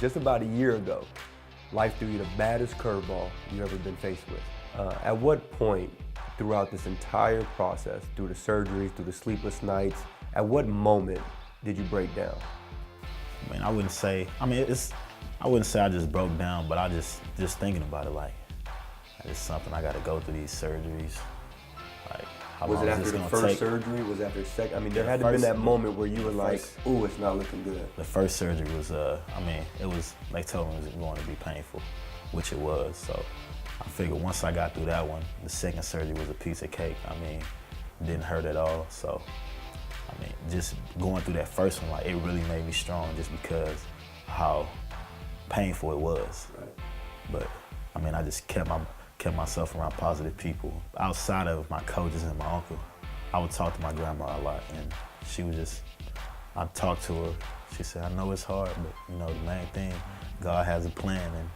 just about a year ago, life threw you the baddest curveball you've ever been faced with. At what point throughout this entire process, through the surgeries, through the sleepless nights, at what moment did you break down? I mean, I wouldn't say I just broke down, but I just thinking about it, like, it's something I gotta go through these surgeries. Like, how Was long it is after this the gonna first take? surgery? Was it after the second? I mean, there Yeah, had to have been first- that moment where you were like, first- ooh, it's not looking good. The first surgery was, they told me it was going to be painful, which it was. So I figured once I got through that one, the second surgery was a piece of cake. I mean, it didn't hurt at all. So, I mean, just going through that first one, like, it really made me strong just because how painful it was. Right. But, I mean, I just kept myself around positive people. Outside of my coaches and my uncle, I would talk to my grandma a lot, and she was just, I'd talk to her. She said, I know it's hard, but you know, the main thing, God has a plan and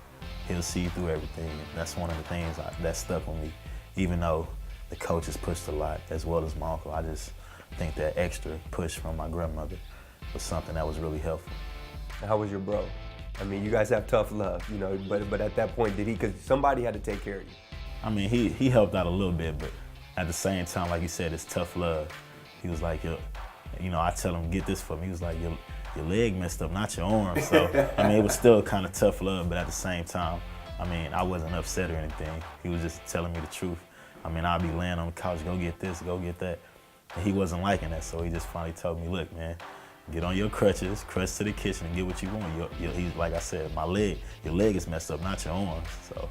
he'll see you through everything. And that's one of the things that stuck with me. Even though the coaches pushed a lot, as well as my uncle, I just think that extra push from my grandmother was something that was really helpful. How was your bro? I mean, you guys have tough love, you know, but at that point, because somebody had to take care of you? I mean, he helped out a little bit, but at the same time, like you said, it's tough love. He was like, you know, I tell him, get this for me. He was like, your leg messed up, not your arm. So, I mean, it was still kind of tough love, but at the same time, I mean, I wasn't upset or anything. He was just telling me the truth. I mean, I'd be laying on the couch, go get this, go get that. And he wasn't liking that, so he just finally told me, look, man, get on your crutches, crutch to the kitchen and get what you want. He's like I said, your leg is messed up, not your arm. So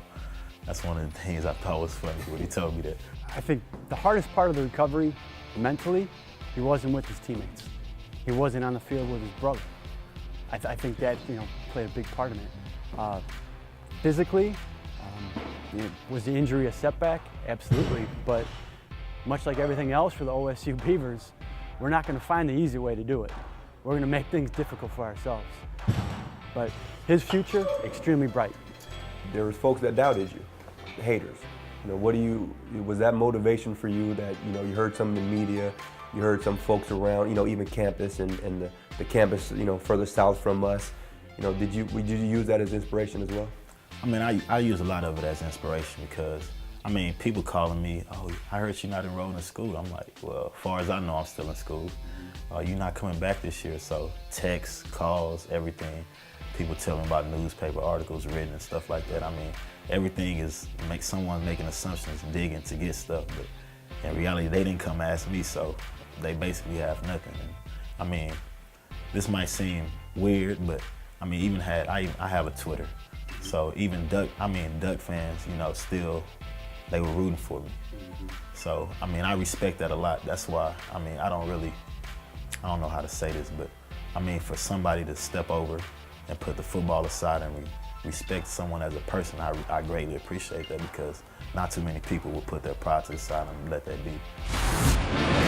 that's one of the things I thought was funny when he told me that. I think the hardest part of the recovery, mentally, he wasn't with his teammates. He wasn't on the field with his brother. I think that, you know, played a big part in it. Physically, was the injury a setback? Absolutely, but much like everything else for the OSU Beavers, we're not going to find the easy way to do it. We're going to make things difficult for ourselves. But his future, extremely bright. There was folks that doubted you, haters. You know, was that motivation for you that, you know, you heard some in the media, you heard some folks around, you know, even campus and the campus, you know, further south from us. You know, did you use that as inspiration as well? I mean, I use a lot of it as inspiration because, I mean, people calling me, oh, I heard you're not enrolled in school. I'm like, well, as far as I know, I'm still in school. You're not coming back this year. So texts, calls, everything. People tell me about newspaper articles written and stuff like that. I mean, everything is someone making assumptions, digging to get stuff. But in reality, they didn't come ask me, so they basically have nothing. And, I mean, this might seem weird, but I mean, I have a Twitter. So even Duck fans, you know, still, they were rooting for me. So, I mean, I respect that a lot. That's why, I mean, I don't know how to say this, but I mean, for somebody to step over and put the football aside and respect someone as a person, I greatly appreciate that because not too many people will put their pride to the side and let that be.